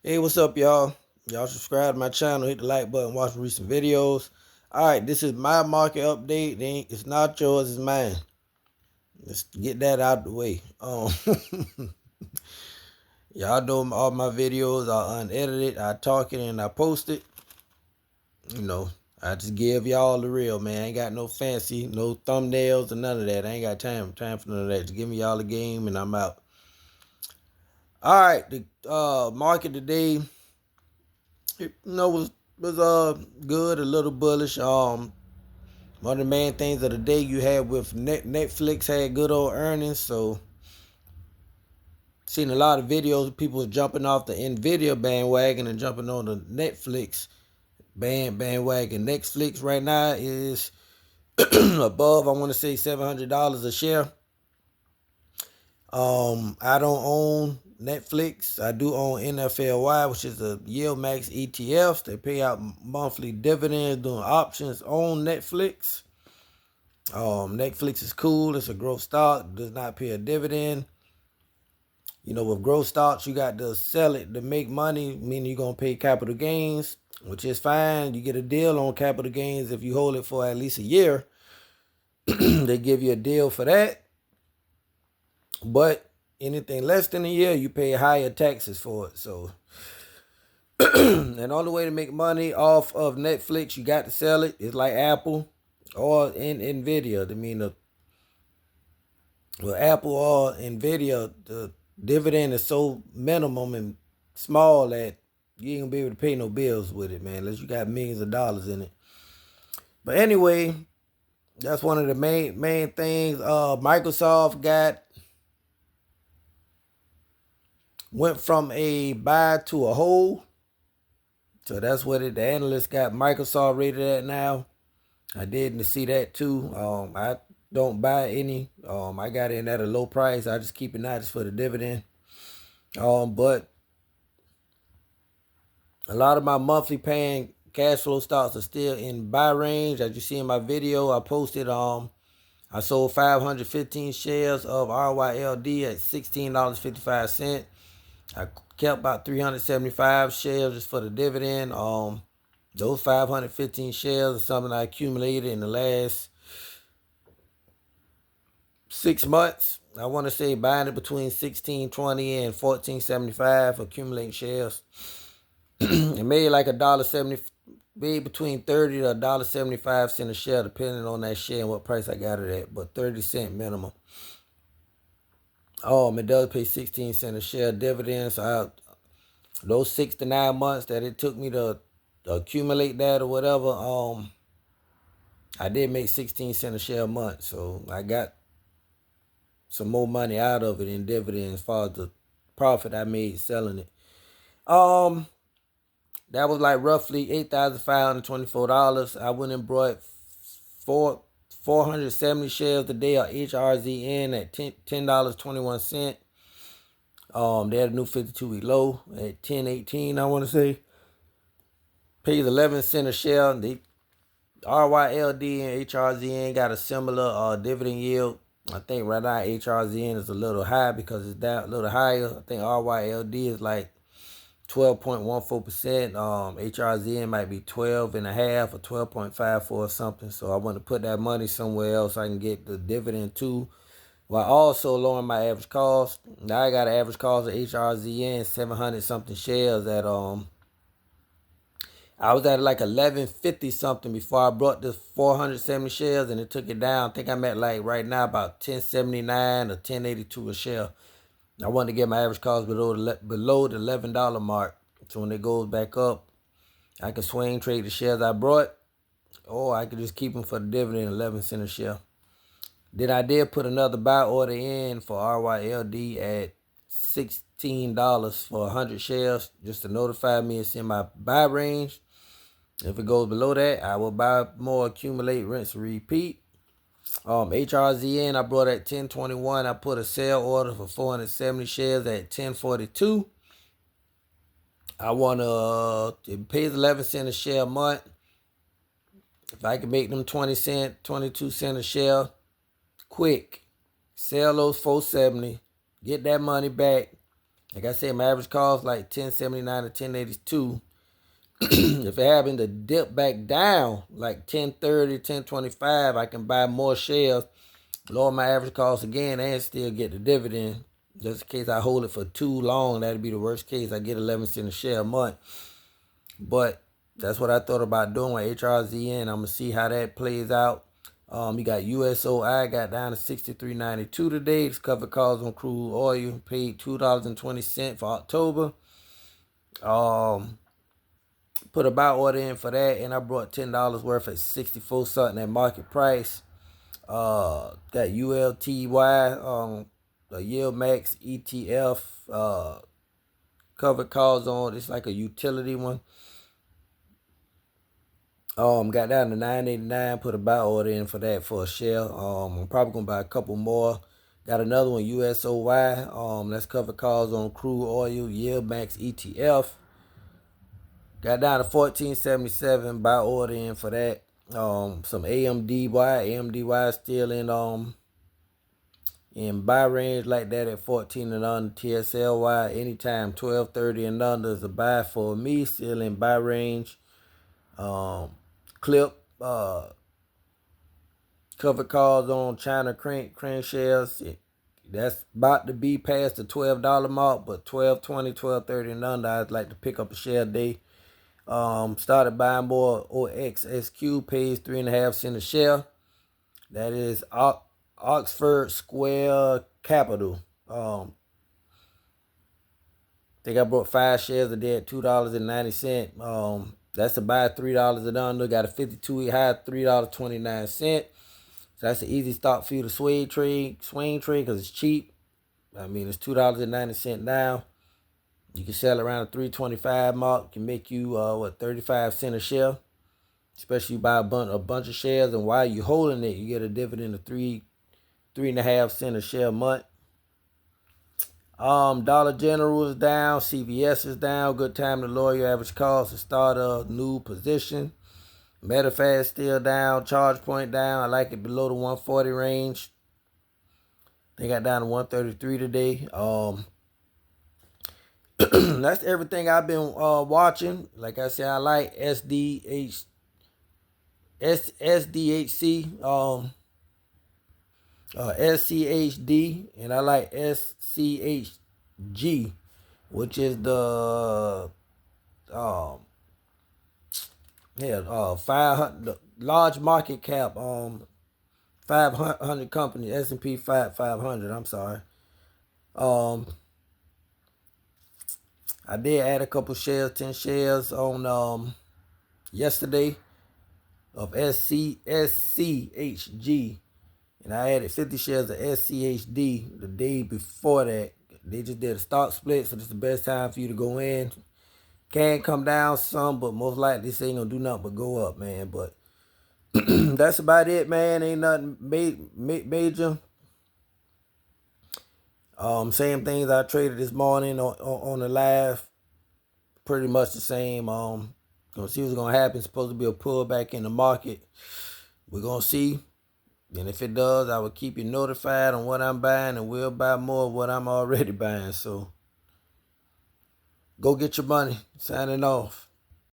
Hey, what's up, y'all? Y'all subscribe to my channel, hit the like button, watch recent videos. All right, this is my market update. It's not yours, it's mine. Let's get that out of the way. Y'all know all my videos are unedited. I talk it and I post it. You know, I just give y'all the real, man. I ain't got no fancy, no thumbnails or none of that. I ain't got time for none of that. Just give me y'all the game and I'm out. All right, the market today, was good, a little bullish. One of the main things of the day you had with Netflix had good old earnings, so seen a lot of videos of people jumping off the Nvidia bandwagon and jumping on the Netflix bandwagon. Netflix right now is above, I want to say $700 a share. I don't own Netflix. I do own NFLY, which is a Yield Max ETF. They pay out monthly dividends doing options on Netflix. Netflix is cool. It's a growth stock. Does not pay a dividend. You know, with growth stocks, you got to sell it to make money, meaning you're going to pay capital gains, which is fine. You get a deal on capital gains if you hold it for at least a year. They give you a deal for that. But anything less than a year, you pay higher taxes for it. So, and the only way to make money off of Netflix, you got to sell it. It's like Apple or in Nvidia. I mean, with Apple or Nvidia, the dividend is so minimum and small that you ain't gonna be able to pay no bills with it, man, unless you got millions of dollars in it. But anyway, that's one of the main things. Microsoft went from a buy to a hold. So that's what the analysts got Microsoft rated at now. I didn't see that too. I don't buy any. I got in at a low price. I just keep it nice for the dividend. But a lot of my monthly paying cash flow stocks are still in buy range. As you see in my video, I posted I sold 515 shares of RYLD at $16.55. I kept about 375 shares just for the dividend. Those 515 shares are something I accumulated in the last 6 months. I want to say buying it between 16.20 and 14.75, accumulating shares. It made like $1.70, made between 30 to $1.75 a share, depending on that share and what price I got it at, but 30 cent minimum. It does pay 16 cents a share dividends. So those 6 to 9 months that it took me to accumulate that or whatever, I did make 16 cents a share a month. So I got some more money out of it in dividends as far as the profit I made selling it. That was like roughly $8,524. I went and brought 470 shares a day of HRZN at $10.21. They had a new 52-week low at 10.18, I want to say. Pays 11 cents a share. The RYLD and HRZN got a similar dividend yield. I think right now HRZN is a little high because it's down a little higher. I think RYLD is like 12.14%. HRZN might be 12.5 or 12.54 or something. So I want to put that money somewhere else so I can get the dividend too, while also lowering my average cost. Now I got an average cost of HRZN 700 something shares at I was at like 1150 something before I brought this 470 shares and it took it down. I think I'm at like right now about 1079 or 1082 a share. I want to get my average cost below the $11 mark. So when it goes back up, I can swing trade the shares I brought, or I can just keep them for the dividend, 11 cents a share. Then I did put another buy order in for RYLD at $16 for 100 shares, just to notify me it's in my buy range. If it goes below that, I will buy more, accumulate, rinse, repeat. HRZN, I brought at 10.21. I put a sell order for 470 shares at 10.42. It pays 11 cents a share a month. If I can make them 20 cents, 22 cents a share, quick, sell those 470, get that money back, Like I said, my average cost like 1079 to 1082. If it happened to dip back down like 1030, 1025, I can buy more shares, lower my average cost again, and still get the dividend. Just in case I hold it for too long, that'd be the worst case. I get 11 cents a share a month. But that's what I thought about doing with HRZN. I'm going to see how that plays out. You got USOI got down to 63.92 today. It's covered calls on crude oil. Paid $2.20 for October. Put a buy order in for that, and I brought $10 worth at 64 something at market price. Got ULTY, the Yield Max ETF, covered calls on. It's like a utility one. Got down to $9.89. Put a buy order in for that for a share. I'm probably gonna buy a couple more. Got another one, USOY. That's covered calls on crude oil, Yield Max ETF. Got down to $14.77. Buy order in for that. Some AMDY. AMDY still in buy range like that at 14 and under. TSLY anytime 12.30 and under is a buy for me. Still in buy range. Clip covered calls on China Crane shares. That's about to be past the $12 mark, but 12.20, 12.30 and under, I'd like to pick up a share day. Started buying more OXSQ, pays 3.5 cents a share. That is Oxford Square Capital. I think I brought 5 shares a day at $2.90. That's to buy $3 and under. Got a 52-week high, $3.29. So that's an easy stock for you to swing trade because it's cheap. I mean, it's $2.90 now. You can sell around the $3.25 mark. Can make you 35 cents a share. Especially you buy a bunch of shares, and while you holding it, you get a dividend of 3.5 cents a share a month. Dollar General is down. CVS is down. Good time to lower your average cost to start a new position. Medifast still down. ChargePoint down. I like it below the 140 range. They got down to 133 today. That's everything I've been watching. Like I said, I like SDHC. SCHD, and I like SCHG, which is the 500 large market cap 500 company, S&P 500. I'm sorry. I did add a couple shares, 10 shares on yesterday of SCHG. And I added 50 shares of SCHD the day before that. They just did a stock split, so this is the best time for you to go in. Can come down some, but most likely this ain't gonna do nothing but go up, man. But that's about it, man. Ain't nothing major. Same things I traded this morning on the live. Pretty much the same. Gonna see what's gonna happen. It's supposed to be a pullback in the market. We're gonna see. And if it does, I will keep you notified on what I'm buying, and we'll buy more of what I'm already buying. So go get your money. Signing off.